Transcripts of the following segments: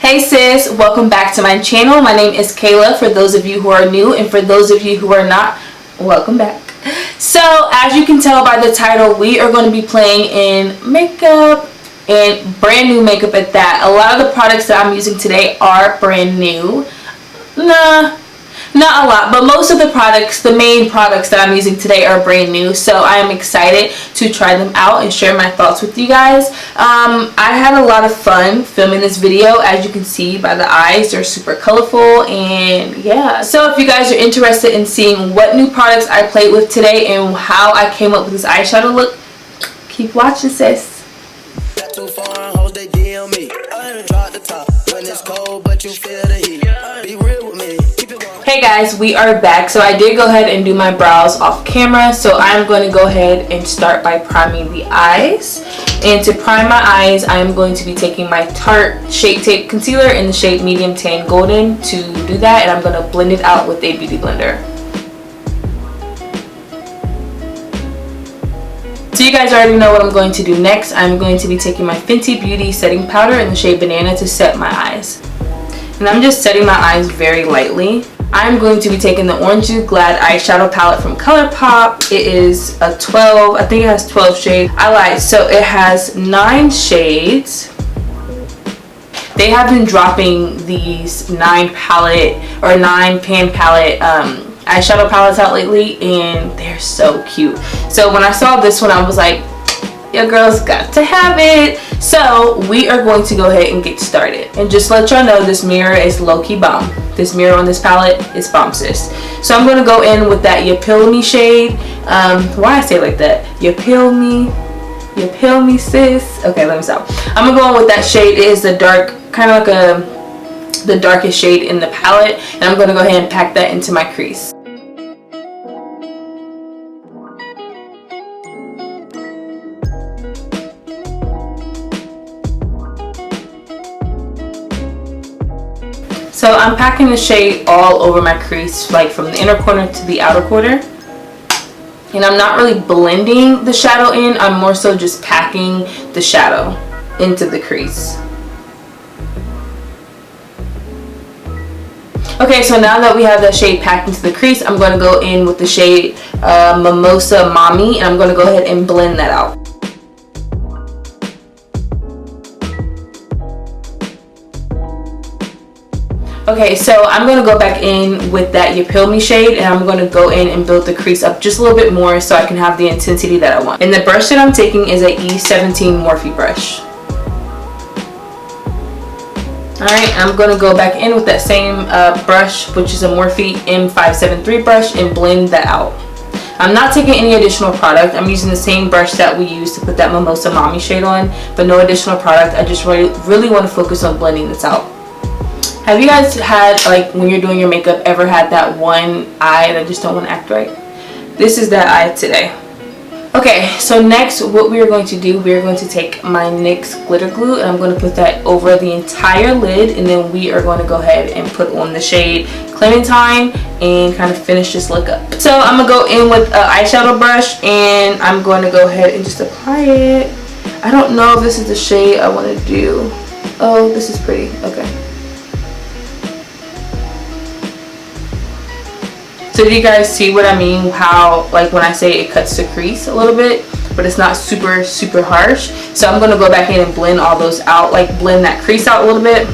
Hey sis, welcome back to my channel. My name is Kayla for those of you who are new, and for those of you who are not, welcome back. So as you can tell by the title, we are going to be playing in makeup, and brand new makeup at that. A lot of the products that I'm using today are brand new. Not a lot, but most of the products, the main products that I'm using today are brand new. So I am excited to try them out and share my thoughts with you guys. I had a lot of fun filming this video. As you can see by the eyes, they're super colorful, and yeah. So if you guys are interested in seeing what new products I played with today and how I came up with this eyeshadow look, keep watching, sis. Too far, hoes they DM me. Drop the top when it's cold, but you feel the heat. Be real with me. Hey guys, we are back. So I did go ahead and do my brows off camera. So I'm going to go ahead and start by priming the eyes. And to prime my eyes, I am going to be taking my Tarte Shape Tape Concealer in the shade Medium Tan Golden to do that. And I'm going to blend it out with a beauty blender. So you guys already know what I'm going to do next. I'm going to be taking my Fenty Beauty setting powder in the shade Banana to set my eyes. And I'm just setting my eyes very lightly. I'm going to be taking the Orange Juice Glad eyeshadow palette from ColourPop. It is a 12, I think it has 12 shades. I lied, so it has 9 shades. They have been dropping these 9 pan palette eyeshadow palettes out lately, and they're so cute. So when I saw this one, I was like, your girl's got to have it. So we are going to go ahead and get started. And just let y'all know, this mirror is low-key bomb. This mirror on this palette is bomb, sis. So I'm going to go in with that You Pill Me shade. Why I say it like that? You pill me, sis. Okay, let me stop. I'm going to go in with that shade. It is the dark, kind of like the darkest shade in the palette. And I'm going to go ahead and pack that into my crease. So I'm packing the shade all over my crease, like from the inner corner to the outer corner. And I'm not really blending the shadow in, I'm more so just packing the shadow into the crease. Okay, so now that we have that shade packed into the crease, I'm going to go in with the shade Mimosa Mami, and I'm going to go ahead and blend that out. Okay, so I'm going to go back in with that You Pill Me shade, and I'm going to go in and build the crease up just a little bit more so I can have the intensity that I want. And the brush that I'm taking is a E17 Morphe brush. Alright, I'm going to go back in with that same brush, which is a Morphe M573 brush, and blend that out. I'm not taking any additional product. I'm using the same brush that we used to put that Mimosa Mami shade on, but no additional product. I just really want to focus on blending this out. Have you guys had, like, when you're doing your makeup, ever had that one eye that just don't want to act right? This is that eye today. Okay, so next what we are going to do, we are going to take my NYX glitter glue, and I'm going to put that over the entire lid, and then we are going to go ahead and put on the shade Clementine and kind of finish this look up. So I'm going to go in with an eyeshadow brush, and I'm going to go ahead and just apply it. I don't know if this is the shade I want to do. Oh, this is pretty. Okay. So do you guys see what I mean? How, like, when I say it cuts the crease a little bit, but it's not super harsh. So I'm going to go back in and blend all those out, like blend that crease out a little bit.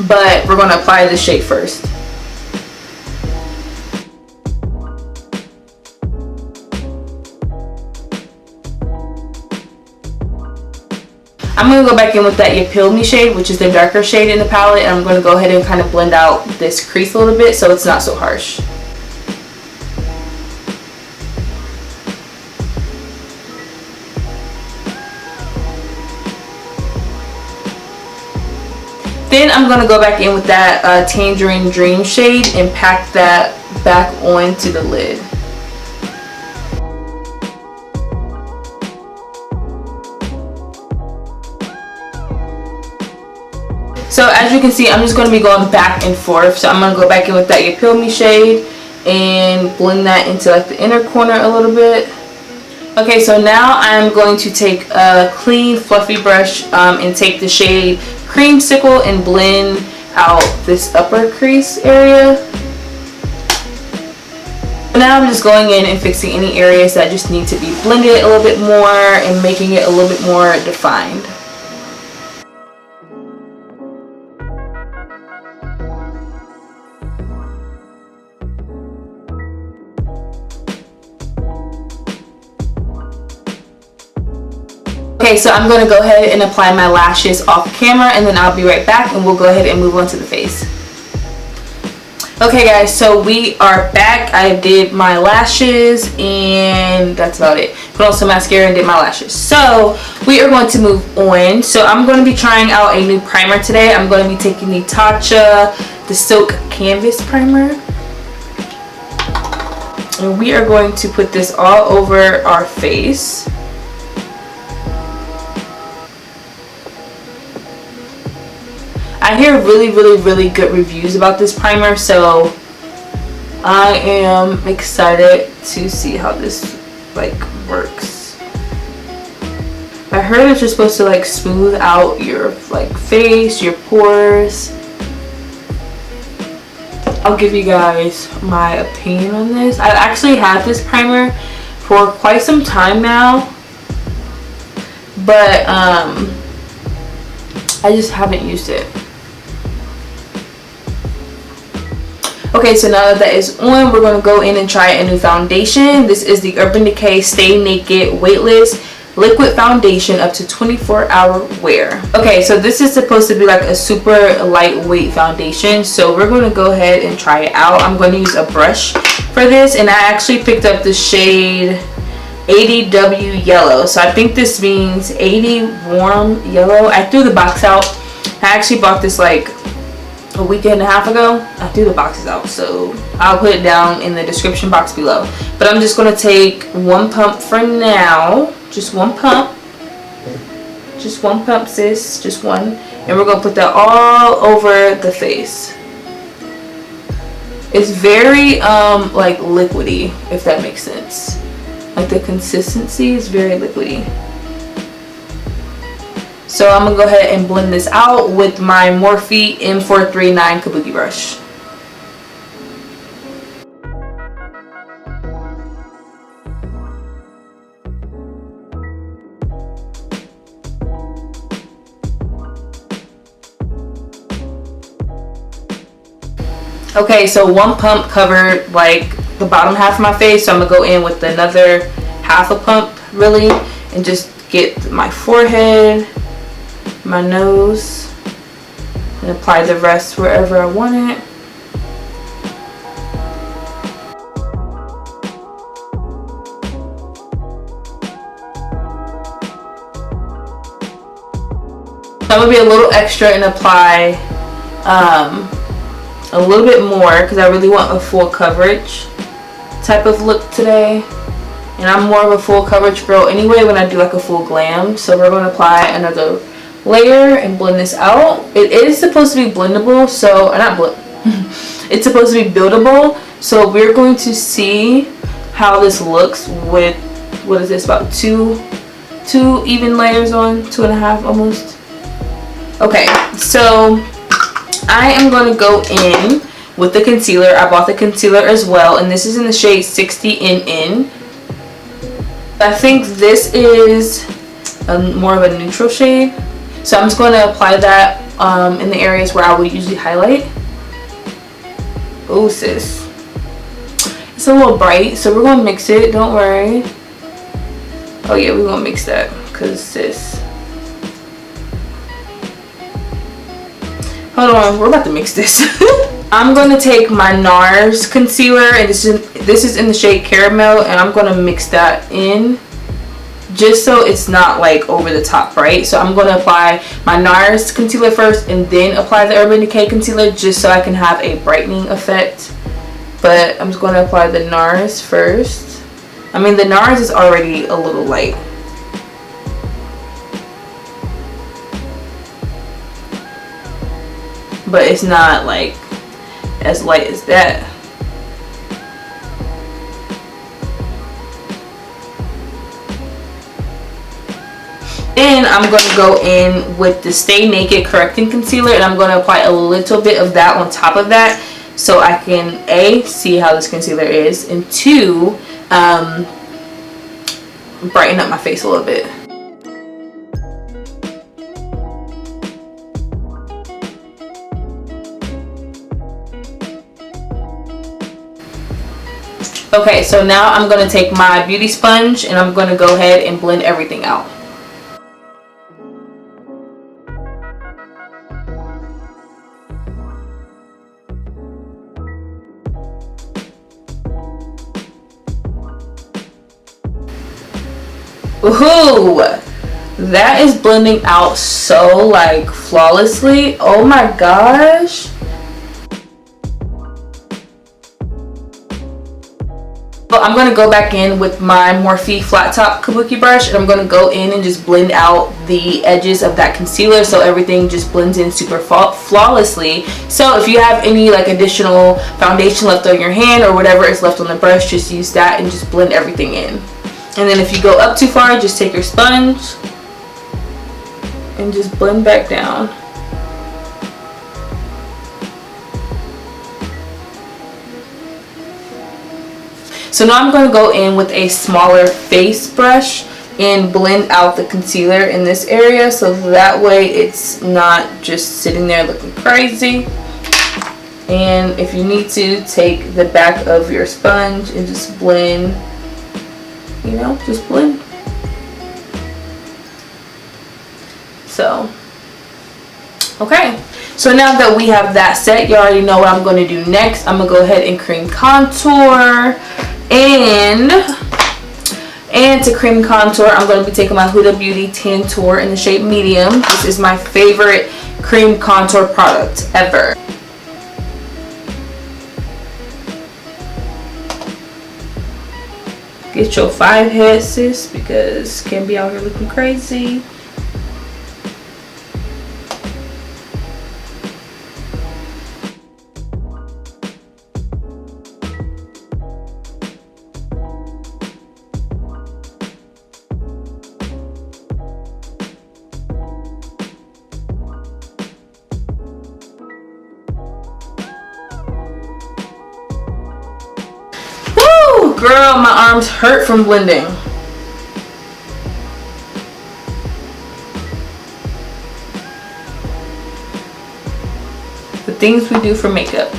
But we're going to apply the shade first. I'm going to go back in with that You Pill Me shade, which is the darker shade in the palette. And I'm going to go ahead and kind of blend out this crease a little bit so it's not so harsh. Then I'm going to go back in with that Tangerine Dream shade and pack that back onto the lid. So as you can see, I'm just going to be going back and forth. So I'm going to go back in with that You Pill Me shade and blend that into like the inner corner a little bit. Okay, so now I'm going to take a clean fluffy brush and take the shade creamsicle and blend out this upper crease area. Now I'm just going in and fixing any areas that just need to be blended a little bit more and making it a little bit more defined. Okay, so I'm going to go ahead and apply my lashes off camera, and then I'll be right back and we'll go ahead and move on to the face. Okay guys, so we are back. I did my lashes and that's about it. Put on some mascara and did my lashes. So we are going to move on. So I'm going to be trying out a new primer today. I'm going to be taking the Tatcha, the Silk Canvas Primer. And we are going to put this all over our face. I hear really good reviews about this primer, so I am excited to see how this like works. I heard that you're supposed to like smooth out your like face, your pores. I'll give you guys my opinion on this. I've actually had this primer for quite some time now, but I just haven't used it. Okay, so now that that is on, we're going to go in and try a new foundation. This is the Urban Decay Stay Naked Weightless Liquid Foundation up to 24-hour wear. Okay, so this is supposed to be like a super lightweight foundation. So we're going to go ahead and try it out. I'm going to use a brush for this, and I actually picked up the shade 80W Yellow. So I think this means 80 Warm Yellow. I threw the box out. I actually bought this like a week and a half ago. I threw the boxes out, so I'll put it down in the description box below. But I'm just going to take one pump for now. Just one pump. Just one pump, sis. Just one. And we're going to put that all over the face. It's very like liquidy, if that makes sense. Like the consistency is very liquidy. So I'm going to go ahead and blend this out with my Morphe M439 Kabuki brush. Okay, so one pump covered like the bottom half of my face. So I'm going to go in with another half a pump really and just get my forehead, my nose, and apply the rest wherever I want it. So I'm gonna be a little extra and apply a little bit more because I really want a full coverage type of look today. And I'm more of a full coverage girl anyway when I do like a full glam. So we're going to apply another layer and blend this out. It is supposed to be blendable, so it's supposed to be buildable. So we're going to see how this looks with, what is this, about two even layers on, 2.5 almost. Okay, so I am going to go in with the concealer. I bought the concealer as well, and this is in the shade 60NN. I think this is more of a neutral shade. So I'm just going to apply that in the areas where I would usually highlight. Oh sis, it's a little bright, so we're going to mix it, don't worry. Oh yeah, we're going to mix that because sis. Hold on, we're about to mix this. I'm going to take my NARS concealer, and this is in the shade Caramel, and I'm going to mix that in just so it's not like over the top bright. So I'm going to apply my NARS concealer first and then apply the Urban Decay concealer just so I can have a brightening effect. But I'm just going to apply the NARS first. I mean, the NARS is already a little light. But it's not like as light as that. Then I'm going to go in with the Stay Naked Correcting Concealer, and I'm going to apply a little bit of that on top of that so I can A, see how this concealer is, and 2, brighten up my face a little bit. Okay, so now I'm going to take my beauty sponge and I'm going to go ahead and blend everything out. Ooh, that is blending out so like flawlessly. Oh my gosh. But I'm going to go back in with my Morphe flat top kabuki brush, and I'm going to go in and just blend out the edges of that concealer so everything just blends in super flawlessly. So if you have any like additional foundation left on your hand or whatever is left on the brush, just use that and just blend everything in. And then if you go up too far, just take your sponge and just blend back down. So now I'm going to go in with a smaller face brush and blend out the concealer in this area so that way it's not just sitting there looking crazy. And if you need to, take the back of your sponge and just blend, you know, just blend. So, okay. So now that we have that set, you already know what I'm going to do next. I'm going to go ahead and cream contour. And to cream contour, I'm going to be taking my Huda Beauty Tantour in the shade medium. This is my favorite cream contour product ever. Get your 5 head, sis, because can't be out here looking crazy. Girl, my arms hurt from blending. The things we do for makeup.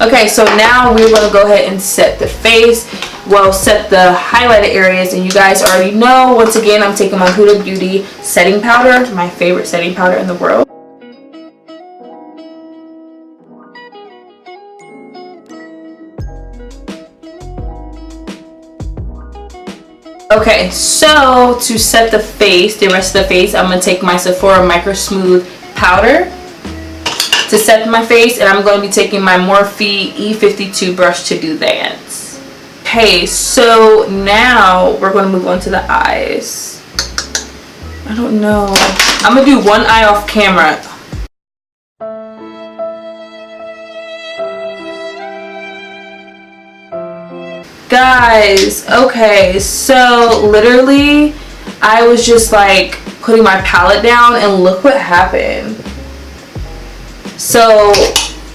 Okay, so now we're going to go ahead and set the face. Well, set the highlighted areas, and you guys already know, once again, I'm taking my Huda Beauty setting powder, my favorite setting powder in the world. Okay, so to set the face, the rest of the face, I'm going to take my Sephora Micro Smooth powder to set my face, and I'm going to be taking my Morphe E52 brush to do that. Okay, so now we're going to move on to the eyes. I don't know. I'm going to do one eye off camera. Guys, okay, so literally I was just like putting my palette down and look what happened. So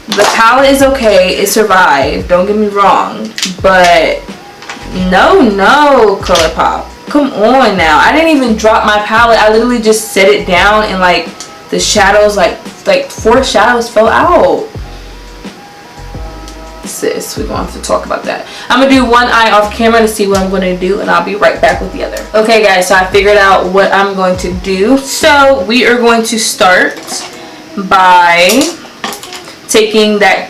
the palette is okay, it survived, don't get me wrong, but no ColourPop, come on now. I didn't even drop my palette, I literally just set it down and like the shadows, like 4 shadows fell out. Sis, we're going to have to talk about that. I'm going to do one eye off camera to see what I'm going to do, and I'll be right back with the other. Okay guys, so I figured out what I'm going to do. So we are going to start by taking that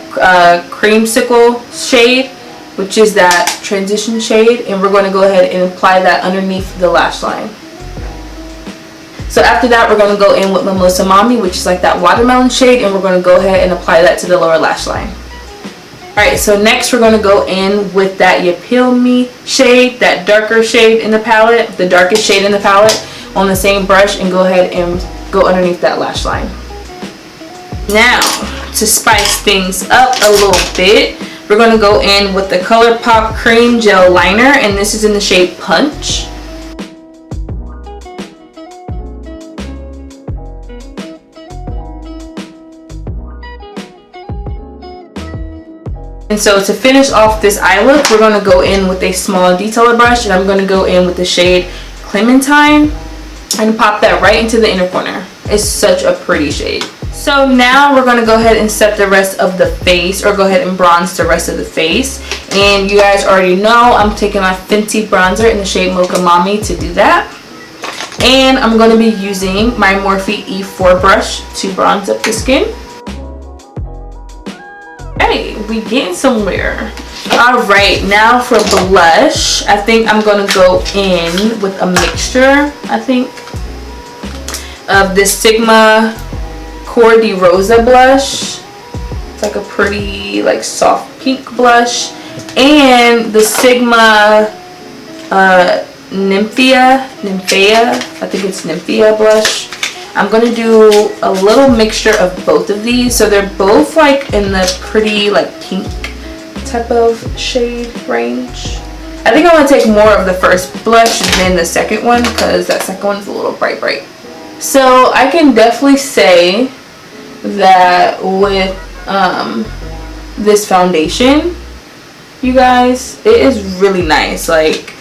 creamsicle shade, which is that transition shade, and we're going to go ahead and apply that underneath the lash line. So after that, we're going to go in with Mami, which is like that watermelon shade, and we're going to go ahead and apply that to the lower lash line. Alright, so next we're going to go in with that You Peel Me shade, that darker shade in the palette, the darkest shade in the palette, on the same brush, and go ahead and go underneath that lash line. Now, to spice things up a little bit, we're going to go in with the ColourPop Cream Gel Liner, and this is in the shade Punch. And so to finish off this eye look, we're going to go in with a small detailer brush, and I'm going to go in with the shade Clementine and pop that right into the inner corner. It's such a pretty shade. So now we're going to go ahead and set the rest of the face, or go ahead and bronze the rest of the face. And you guys already know I'm taking my Fenty bronzer in the shade Mocha Mami to do that. And I'm going to be using my Morphe E4 brush to bronze up the skin. Hey, we getting somewhere. Alright, now for blush, I think I'm going to go in with a mixture, I think, of this Sigma Core de Rosa blush. It's like a pretty, like, soft pink blush. And the Sigma Nymphea, I think it's Nymphea blush. I'm going to do a little mixture of both of these. So they're both like in the pretty like pink type of shade range. I think I want to take more of the first blush than the second one, because that second one is a little bright. So I can definitely say that with this foundation, you guys, it is really nice. Like,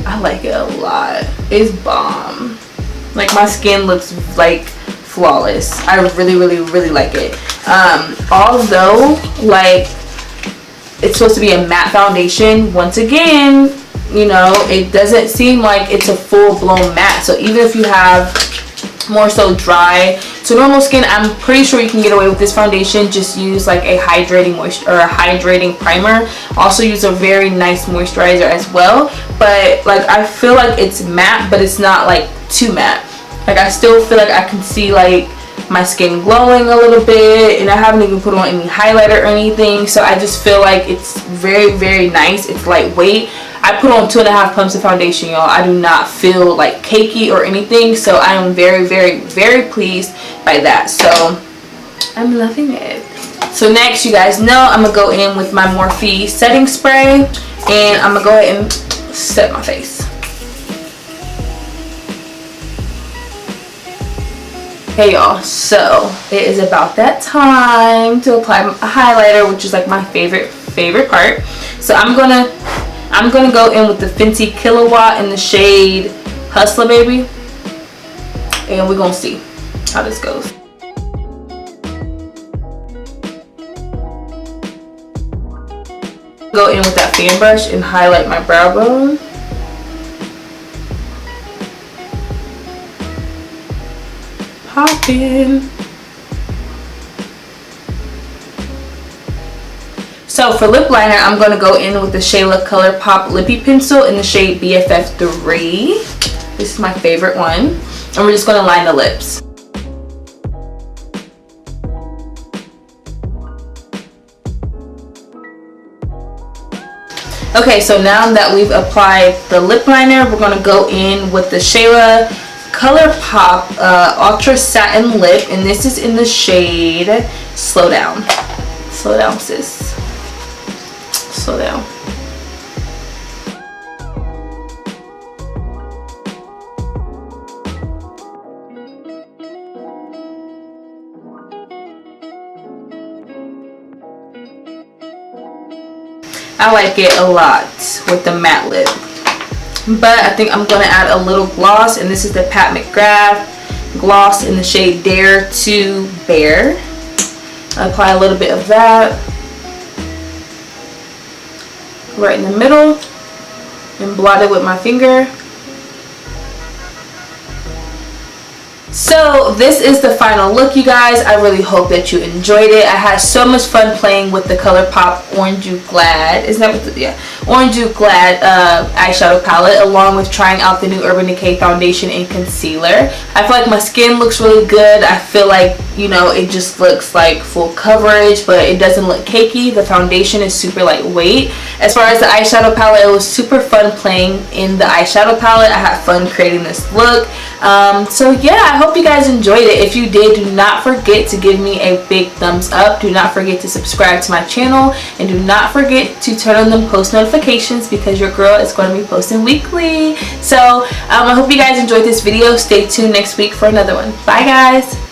I like it a lot. It's bomb. Like, my skin looks like flawless. I really like it. Although, like, it's supposed to be a matte foundation, once again, you know, it doesn't seem like it's a full-blown matte. So even if you have more so dry to normal skin, I'm pretty sure you can get away with this foundation. Just use like a hydrating moisture or a hydrating primer. Also use a very nice moisturizer as well. But like, I feel like it's matte, but it's not like too matte. Like, I still feel like I can see like my skin glowing a little bit, and I haven't even put on any highlighter or anything. So I just feel like it's very nice. It's lightweight. I put on 2.5 pumps of foundation, y'all. I do not feel like cakey or anything, so I am very pleased by that. So I'm loving it. So next, you guys know I'm gonna go in with my Morphe setting spray, and I'm gonna go ahead and set my face. Hey y'all, so it is about that time to apply a highlighter, which is like my favorite part. So I'm gonna go in with the Fenty Killawatt in the shade Hustler Baby, and we're gonna see how this goes. Go in with that fan brush and highlight my brow bone. Poppin'. So for lip liner, I'm going to go in with the Shayla ColourPop Lippy Pencil in the shade BFF3. This is my favorite one. And we're just going to line the lips. Okay, so now that we've applied the lip liner, we're going to go in with the Shayla ColourPop Ultra Satin Lip, and this is in the shade Slow Down. Slow down, sis. Slow down. I like it a lot with the matte lip. But I think I'm going to add a little gloss, and this is the Pat McGrath gloss in the shade Dare to Bare. I apply a little bit of that right in the middle and blot it with my finger. So this is the final look, you guys. I really hope that you enjoyed it. I had so much fun playing with the ColourPop Orange You Glad. Isn't that what the, yeah, Orange You Glad eyeshadow palette, along with trying out the new Urban Decay foundation and concealer. I feel like my skin looks really good. I feel like, you know, it just looks like full coverage, but it doesn't look cakey. The foundation is super lightweight. As far as the eyeshadow palette, it was super fun playing in the eyeshadow palette. I had fun creating this look. So yeah, I hope you guys enjoyed it. If you did, do not forget to give me a big thumbs up. Do not forget to subscribe to my channel, and do not forget to turn on them post notifications, because your girl is going to be posting weekly. So I hope you guys enjoyed this video. Stay tuned next week for another one. Bye guys.